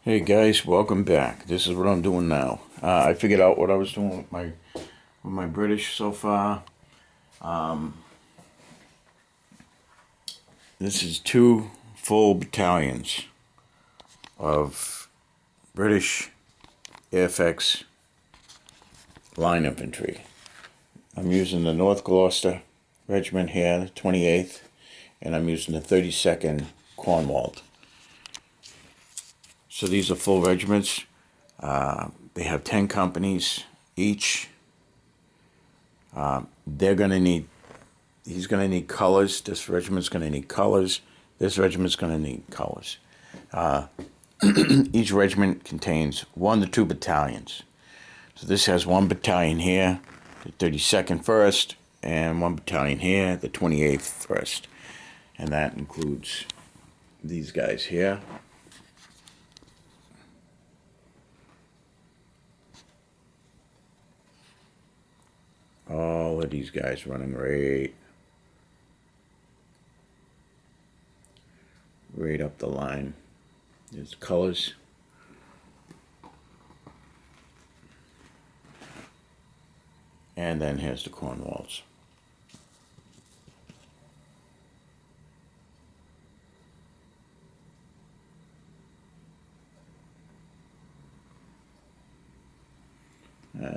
Hey guys, welcome back. This is what I'm doing now. I figured out what I was doing with my British so far. This is two full battalions of British AFX line infantry. I'm using the North Gloucester Regiment here, the 28th, and I'm using the 32nd Cornwall. So these are full regiments. They have 10 companies each. They're going to need, he's going to need colors. This regiment's going to need colors. This regiment's going to need colors. Each regiment contains 1 to 2 battalions. So this has 1 battalion here, the 32nd 1st, and 1 battalion here, the 28th 1st. And that includes these guys here. All of these guys running right up the line. There's colors. And then here's the Cornwalls.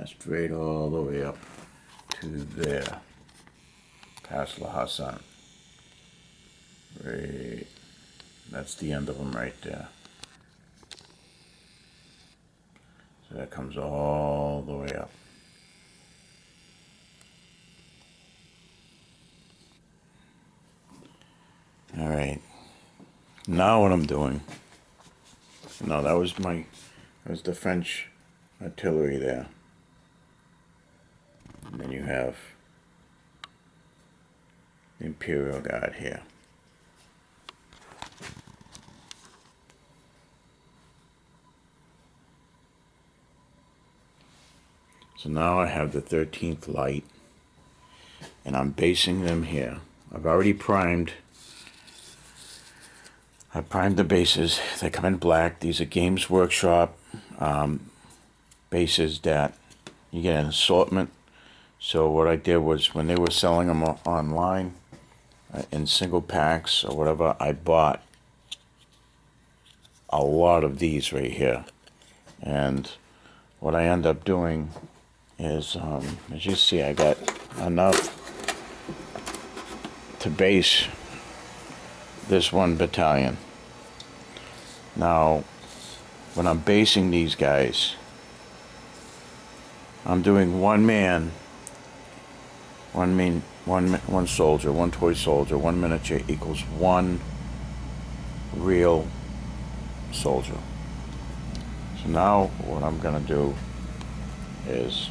Straight all the way up to there, past La Hassan. Right, that's the end of them right there. So that comes all the way up. All right, now what I'm doing, no, that was the French artillery there. And then you have the Imperial Guard here. So now I have the 13th Light, and I'm basing them here. I've already primed. I primed the bases. They come in black. These are Games Workshop bases that you get an assortment. So what I did was, when they were selling them online in single packs or whatever, I bought a lot of these right here. And what I end up doing is, as you see, I got enough to base this 1 battalion. Now, when I'm basing these guys, I'm doing one soldier, 1 toy soldier, 1 miniature equals 1 real soldier. So now what I'm gonna do is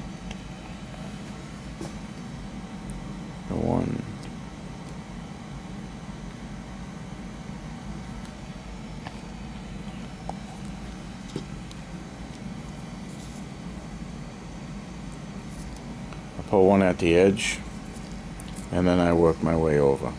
the one. I put one at the edge, and then I work my way over.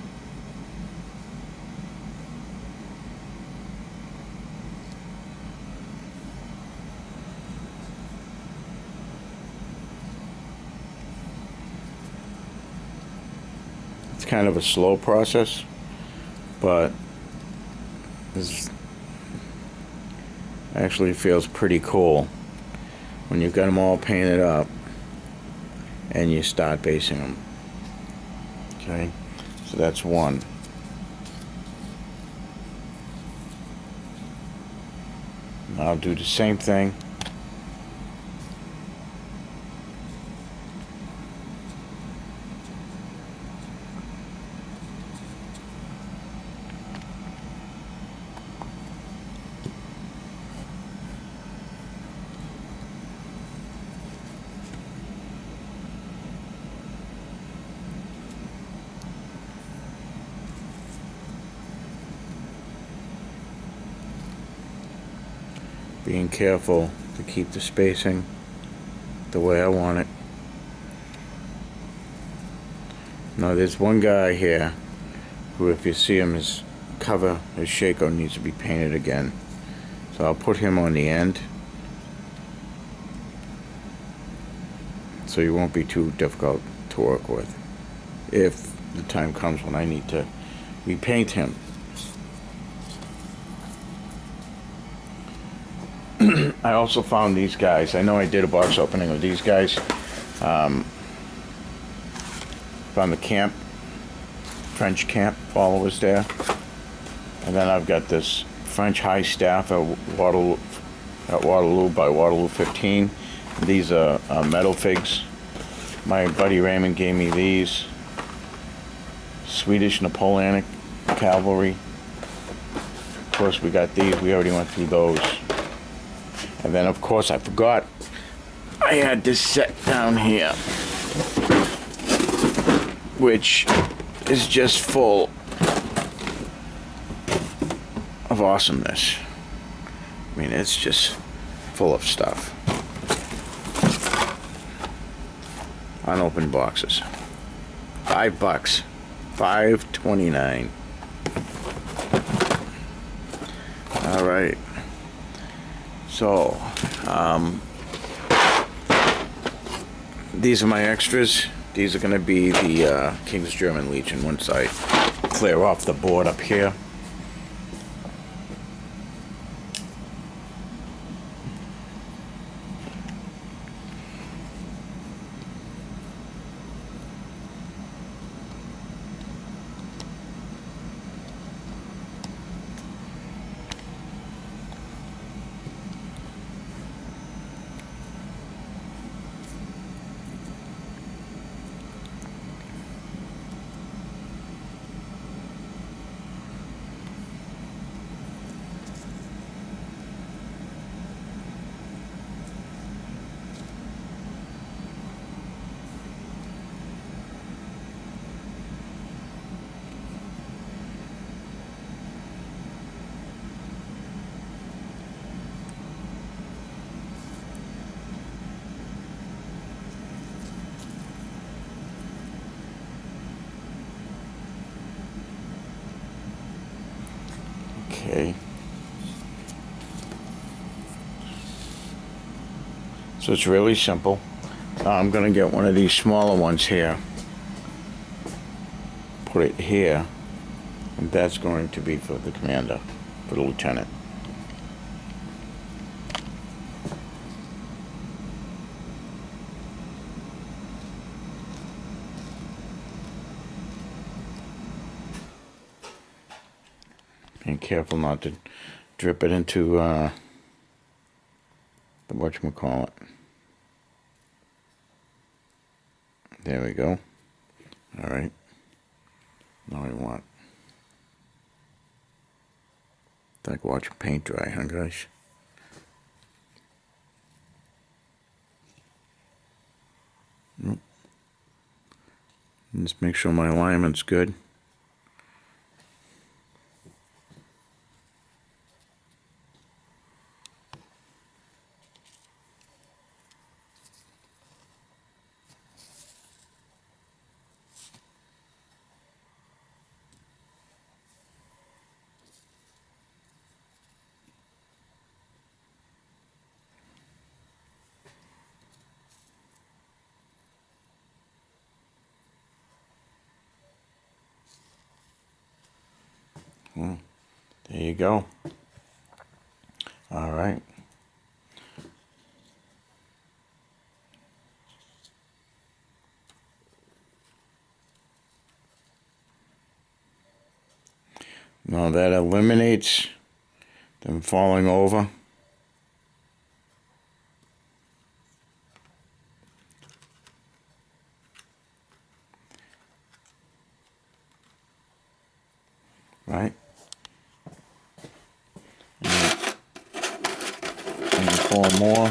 It's kind of a slow process, but this actually feels pretty cool when you've got them all painted up and you start basing them. Okay, so that's 1. Now I'll do the same thing. Being careful to keep the spacing the way I want it. Now there's one guy here who, if you see him, his cover, his Shako needs to be painted again. So I'll put him on the end, so he won't be too difficult to work with if the time comes when I need to repaint him. I also found these guys. I know I did a box opening of these guys. Found the camp, French camp followers there. And then I've got this French high staff at Waterloo by Waterloo 15. These are metal figs. My buddy Raymond gave me these. Swedish Napoleonic cavalry. Of course, we got these. We already went through those. And then, of course, I forgot I had this set down here, which is just full of awesomeness. I mean, it's just full of stuff. Unopened boxes. $5. $5.29. All right. So, these are my extras. These are going to be the King's German Legion once I clear off the board up here. Okay. So it's really simple. I'm going to get one of these smaller ones here. Put it here. And that's going to be for the commander, for the lieutenant. Being careful not to drip it into the whatchamacallit. There we go. Alright. Now we want. It's like watching paint dry, huh guys? Nope. Just make sure my alignment's good. Well, there you go. All right. Now that eliminates them falling over. Right? And 4 more.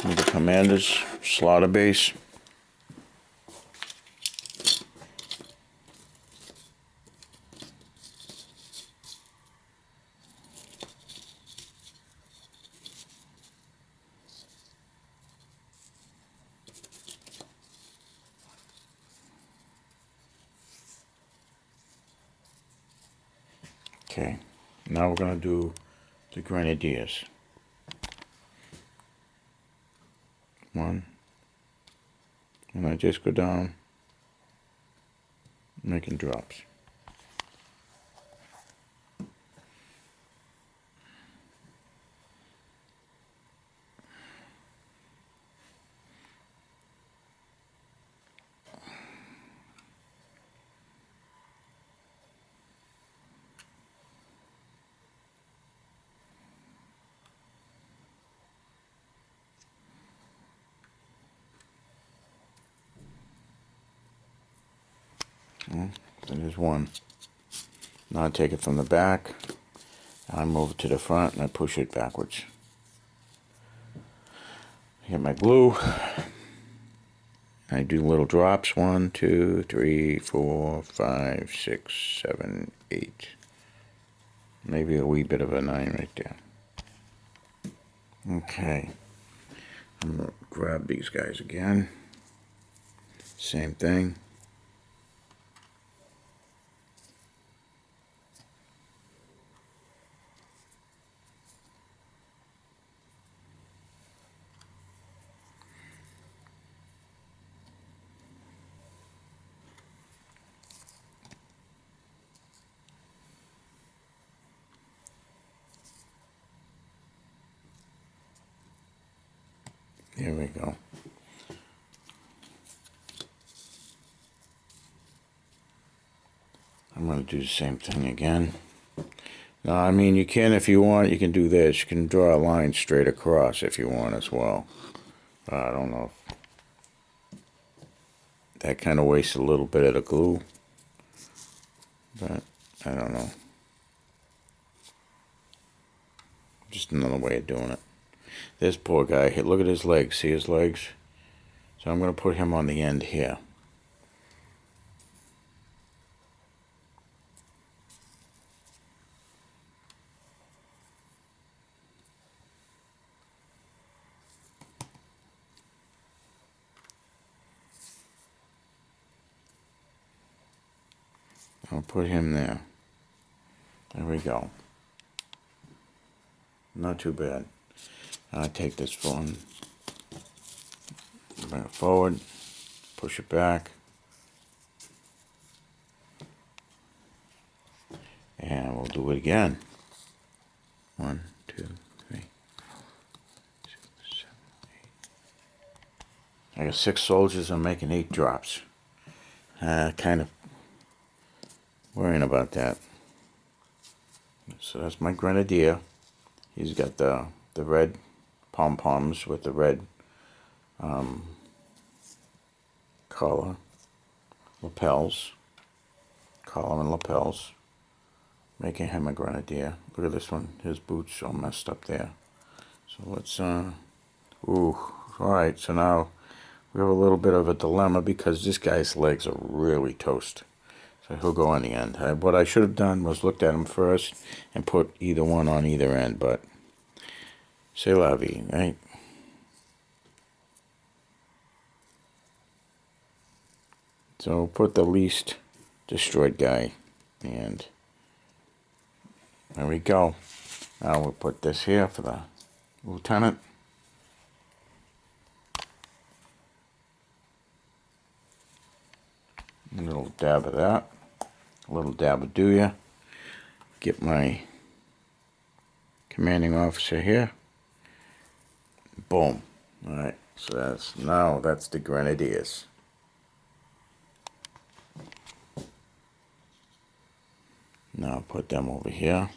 With the commander's slaughter base. Okay, Now we're going to do the grenadiers. 1, and I just go down, making drops. So there's one. Now I take it from the back, I move it to the front, and I push it backwards. I get my glue. I do little drops. 1, 2, 3, 4, 5, 6, 7, 8. Maybe a wee bit of a 9 right there. Okay. I'm going to grab these guys again. Same thing. Here we go. I'm going to do the same thing again. Now, I mean, you can, if you want, you can do this. You can draw a line straight across if you want as well. I don't know. That kind of wastes a little bit of the glue. But, I don't know. Just another way of doing it. This poor guy, look at his legs. See his legs? So I'm going to put him on the end here. I'll put him there. There we go. Not too bad. I take this one, bring it forward, push it back, and we'll do it again. 1, 2, 3, 4, 6, 7, 8. I got 6 soldiers. I'm making 8 drops. Kind of worrying about that. So that's my grenadier. He's got the red pom-poms with the red collar, lapels, collar and lapels, making him a grenadier. Look at this one, his boots all messed up there. So let's, alright, so now we have a little bit of a dilemma because this guy's legs are really toast. So he'll go on the end. What I should have done was looked at him first and put either one on either end, but c'est la vie, right? So put the least destroyed guy, and there we go. Now we'll put this here for the lieutenant. A little dab of that, a little dab of do ya. Get my commanding officer here. Boom. All right. So that's the grenadiers. Now put them over here.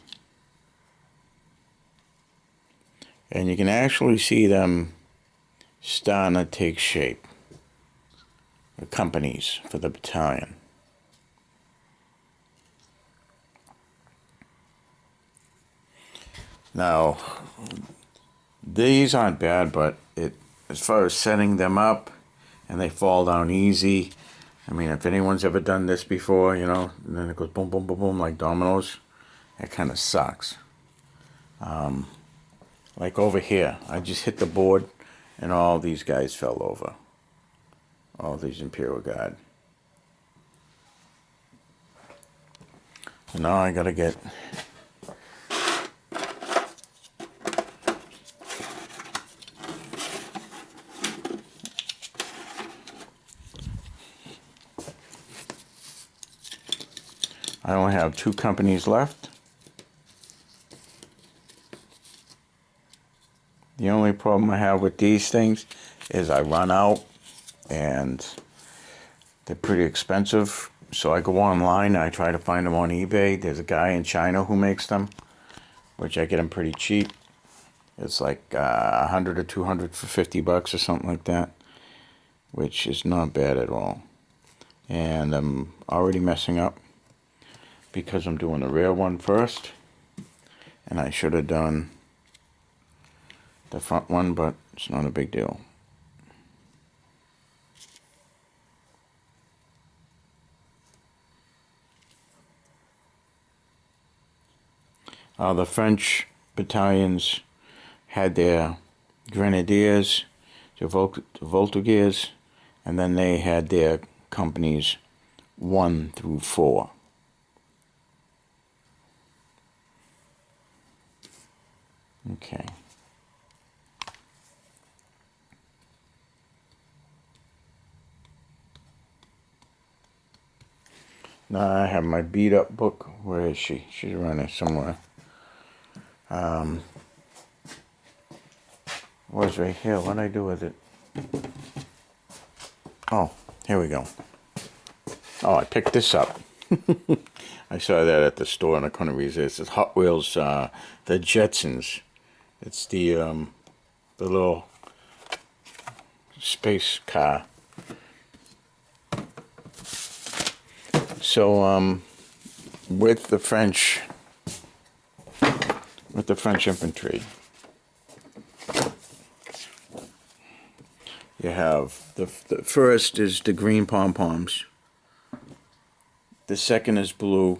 And you can actually see them starting to take shape. The companies for the battalion. Now, these aren't bad, but as far as setting them up and they fall down easy, I mean, if anyone's ever done this before, you know, and then it goes boom, boom, boom, boom, like dominoes, it kind of sucks. Like over here, I just hit the board and all these guys fell over. All these Imperial Guard. So now I gotta get I only have 2 companies left. The only problem I have with these things is I run out and they're pretty expensive. So I go online, I try to find them on eBay. There's a guy in China who makes them, which I get them pretty cheap. It's like 100 or 200 for 50 bucks or something like that, which is not bad at all. And I'm already messing up because I'm doing the rear one first, and I should have done the front one, but it's not a big deal. The French battalions had their grenadiers, their voltigeurs, and then they had their companies 1 through 4. Okay. Now I have my beat up book. Where is she? She's running somewhere. Was right here. What did I do with it? Oh, here we go. Oh, I picked this up. I saw that at the store and I couldn't resist. It's Hot Wheels, the Jetsons. It's the little space car. So, with the French infantry, you have the first is the green pom-poms. The second is blue.